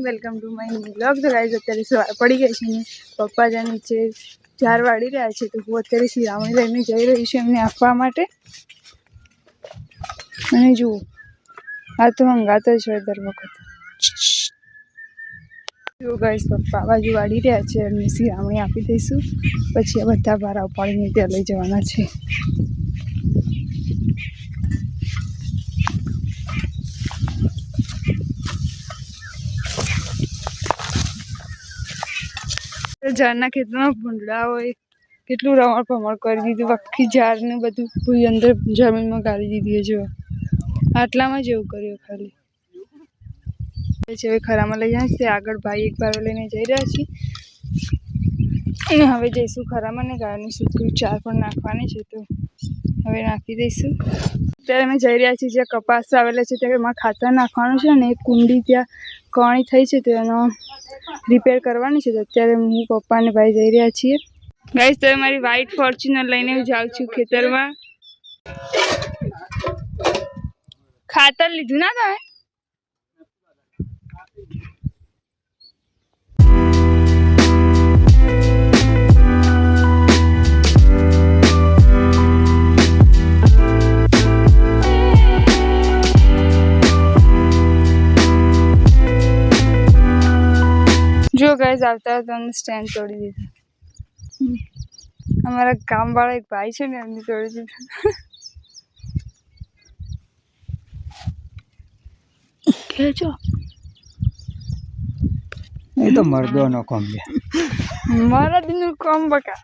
Welcome to my new blog. તો guys અત્યારે સવાર પડી ગઈ છે ને પપ્પા જ્યાં નીચે ઝાર વાળી રહ્યા છે, તો હું અત્યારે શિરામણી લઈને જઈ રહી છું એમને આપવા માટે। અને જુઓ, આ તો હંગાત જ હોય દર વખત। જો ગાઈઝ પપ્પા આ બાજુ વાળી રહ્યા છે, એમને શિરામણી આપી દઈશું, પછી આ બધા ભારા ઉપાડીને ત્યાં લઈ જવાના છે। ઝારના ખેતરમાં ભૂંડડા હોય, કેટલું રમણ ભમણ કરી દીધું, આખી ઝાડને બધું પૂરી અંદર જમીનમાં ગાળી દીધી। જો આટલામાં જ એવું કર્યું ખાલી। હવે ખરામાં લઈ જાય છે, આગળ ભાઈ એક ભારો લઈને જઈ રહ્યા છીએ અને હવે જઈશું ખરામાં ને ગાયનું સૂકું ચાર પણ નાખવાની છે, તો હવે નાખી દઈશું। અત્યારે અમે જઈ રહ્યા છીએ જ્યાં કપાસ આવેલા છે ત્યાં એમાં ખાતર નાખવાનું છે ને એક કુંડી ત્યાં કણી થઈ છે, તો એનો રિપેર કરવાની છે, તો અત્યારે હું પપ્પા અને ભાઈ જઈ રહ્યા છીએ। ગાઈસ તો મારી વ્હાઈટ ફોર્ચ્યુનર લઈને હું જાઉં છું ખેતરમાં। ખાતર લીધું ના તમે? જો ગાઈસ આવતા તમને સ્ટેન્ડ તોડી દીધું। અમારા ગામવાળા એક ભાઈ છે ને એમને તોડી દીધું। ખેંચો, એ તો મર્દોનો કામ છે, મર્દનું કામ બકા।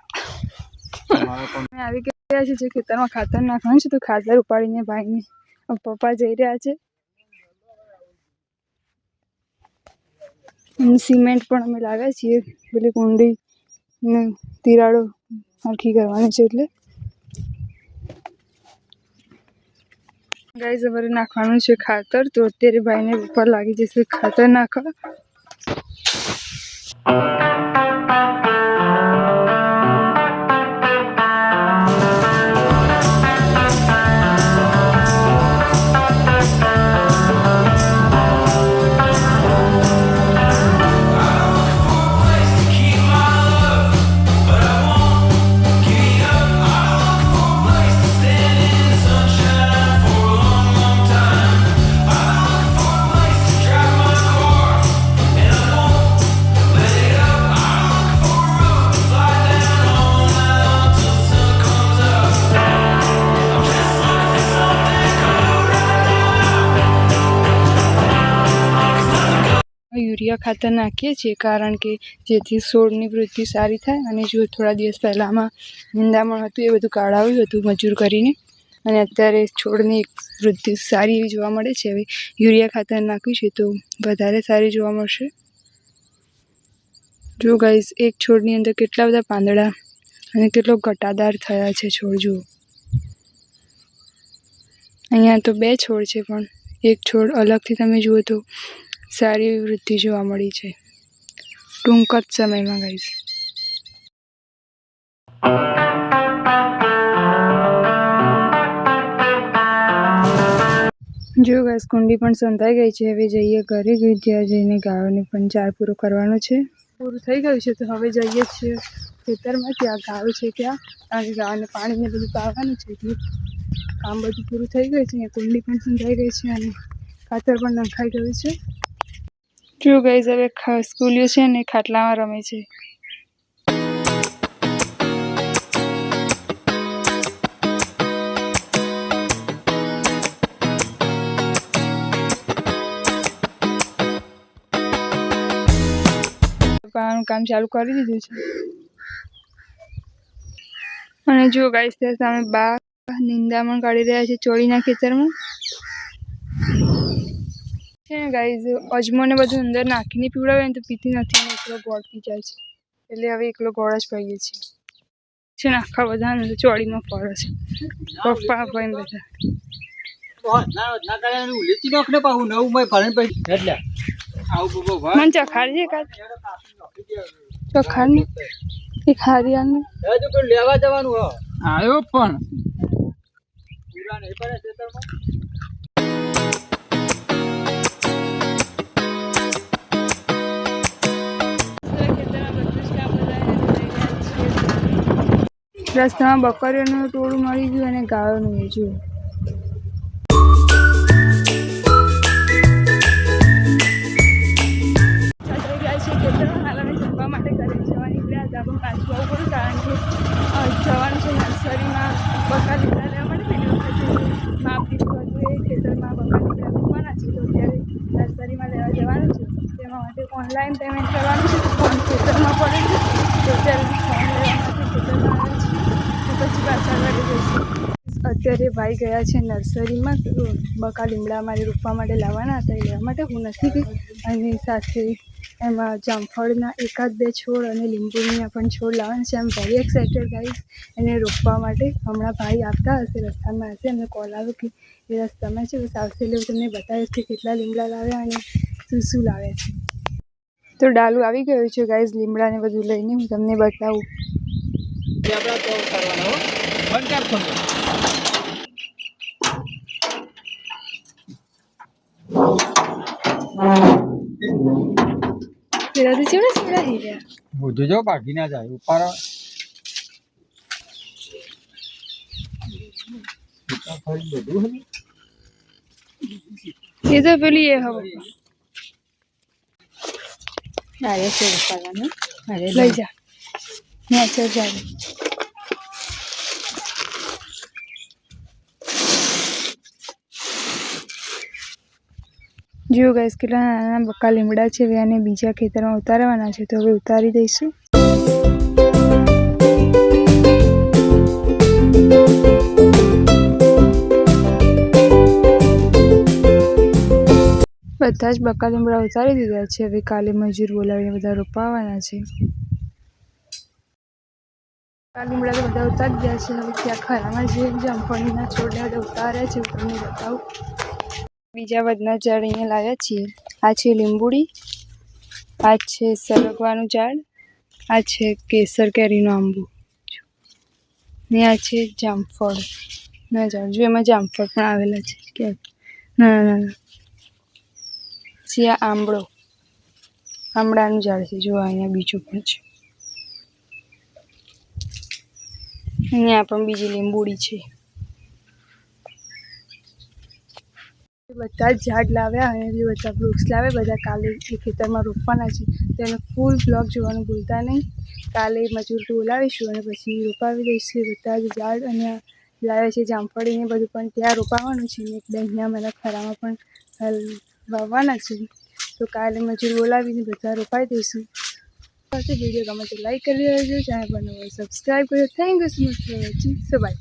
આવી ગયા છે જે ખેતરમાં ખાતર નાખવાનું છે, તો ખાતર ઉપાડીને ભાઈને પપ્પા જઈ રહ્યા છે। સિમેન્ટ પણ અમે લાવ્યા છીએ, પેલી કુંડી ને તિરાડો આખી કરવાની છે એટલે। ગાઈસ અમારે નાખવાનું છે ખાતર, તો અત્યારે ભાઈને ઉપર લાગી જશે ખાતર નાખવા। યુરિયા ખાતર નાખીએ છીએ કારણ કે જેથી છોડની વૃદ્ધિ સારી થાય। અને જો થોડા દિવસ પહેલાંમાં નિંદામણ હતું, એ બધું કાઢાવ્યું હતું મજૂર કરીને, અને અત્યારે છોડની વૃદ્ધિ સારી એવી જોવા મળે છે। હવે યુરિયા ખાતર નાખ્યું છે તો વધારે સારી જોવા મળશે। જો ગાઈસ એક છોડની અંદર કેટલા બધા પાંદડા અને કેટલો ઘટાદાર થયા છે છોડ। જુઓ, અહીંયા તો 2 છોડ છે, પણ એક છોડ અલગથી તમે જુઓ તો સારી એવી વૃદ્ધિ જોવા મળી છે ટૂંક જ સમયમાં ગાઈસ। જો ગાઈસ કુંડી પણ સંતાઈ ગઈ છે, હવે જઈએ ઘરે। ત્યાં જઈને ગાયોને પણ ચાર પૂરો કરવાનો છે। પૂરું થઈ ગયું છે તો હવે જઈએ છીએ ખેતરમાં, ત્યાં ગાયો છે ત્યાં, અને ગાયોને પાણીને બધું પાવાનું છે, એટલે કામ બધું પૂરું થઈ ગયું છે। કુંડી પણ સંતાઈ ગઈ છે અને ખાતર પણ નખાઈ ગયું છે। જો ગાઈસ હવે સ્કૂલીઓ છે ને ખાટલામાં રમે છે। કામ ચાલુ કરી દીધું છે। અને જો ગાઈસ ત્યાં સામે બા નિંદામણ કાઢી રહ્યા છે ચોળીના ખેતરમાં છે ને ગાઈસ। અજમો ને બધું અંદર નાખીને પીવડાવે ને તો પીતી નથી, ને એકલો ગોળ પી જાય છે, એટલે હવે એકલો ગોળ જ પીએ છીએ છે ને। આખા બધા ચોળીમાં ફરે છે પપ્પા ભાઈ બધા। મને ચખાડ છે કાદ ચખાડ ને એક હારિયાને લેવા જવાનું આવ્યો પણ પૂરા નહીં પડે ખેતરમાં। રસ્તામાં બકરીઓનું ટોળું મળી ગયું અને ગાયોનું એ જોયું. જમવા માટે ઘરે જવા નીકળ્યા હતા પણ પાછું આવવું પડ્યું કારણ કે જવાનું છે નર્સરીમાં બકા લીમડા લેવા માટે. પેલી વખતે માપ દીધું હતું એ ખેતરમાં બકા લીમડા મૂકવાના છે તો અત્યારે નર્સરીમાં લેવા જવાનું છે. તેના માટે ઓનલાઈન પેમેન્ટ કરવાનું છે તો ફોન ખેતરમાં પડે છે તો અત્યારે ફોન લેવા માટે ખેતરમાં આવ્યા છે તો પછી પાછા ઘરે જઈશું. અત્યારે ભાઈ ગયા છે નર્સરીમાં બકા લીમડા મારે રોપવા માટે લાવવાના હતા એ લેવા માટે હું નથી ગઈ. અને સાથે એમાં જામફળના એકાદ બે છોડ અને લીંબુના પણ છોડ લાવવાના છે. આમ વેરી એક્સાઇટેડ ગાઈઝ એને રોપવા માટે. હમણાં ભાઈ આવતા હશે, રસ્તામાં હશે, એમને કોલ આવ્યો કે એ રસ્તામાં છે બસ આવશે એટલે હું તમને બતાવીશ કે કેટલા લીમડા લાવ્યા અને શું લાવ્યા છે. તો ડાલું આવી ગયું છે ગાઈઝ લીમડાને બધું લઈને હું તમને બતાવું. પેલા તો ચેવડા સીડા થઈ ગયા. બધું જો બાકી ના જાય ઉપર એ તો પેલી એ હવે લઈ જા નેચર જાય. જો ગાઈસ કેટલા નાના બકા લીમડા છે અને બીજા ખેતરમાં ઉતારવાના છે તો હવે ઉતારી દઈશું. બધા જ બકા લીમડા ઉતારી દીધા છે. હવે કાલે મજૂર બોલાવીને બધા રોપાવાના છે. બકા લીમડા તો બધા ઉતારી ગયા છે. હવે ત્યાં ખરામાં જે જામફળીના છોડને બધા ઉતાર્યા છે હું તમને બતાવું. બીજા વધના ઝાડ અહીંયા લાવ્યા છીએ. આ છે લીંબુડી, આ છે સરગવાનું ઝાડ, આ છે કેસર કેરીનો આંબો ને આ છે જામફળના ઝાડ. જો એમાં જામફળ પણ આવેલા છે કે ના પછી આ આંબળાનું ઝાડ છે. જો અહીંયા બીજું પણ છે. અહીંયા પણ બીજી લીંબુડી છે. બધા જ ઝાડ લાવ્યા અને બધા વૃક્ષ લાવ્યા. બધા કાલે એ ખેતરમાં રોપવાના છે તેનો ફૂલ બ્લોગ જોવાનું ભૂલતા નહીં. કાલે મજૂર બોલાવીશું અને પછી રોપાવી દઈશું બધા જ ઝાડ. અને લાવ્યા છે જામફળીને બધું પણ ત્યાં રોપાવાનું છે ને એકદમ અહીંયા મારા ખરામાં પણ વાવવાના છે તો કાલે મજૂર બોલાવીને બધા રોપાઈ દઈશું. વિડીયો ગમે તો લાઈક કરી દેજો, ચેનલ પર સબસ્ક્રાઈબ કરજો. Thank you so much for watching. By.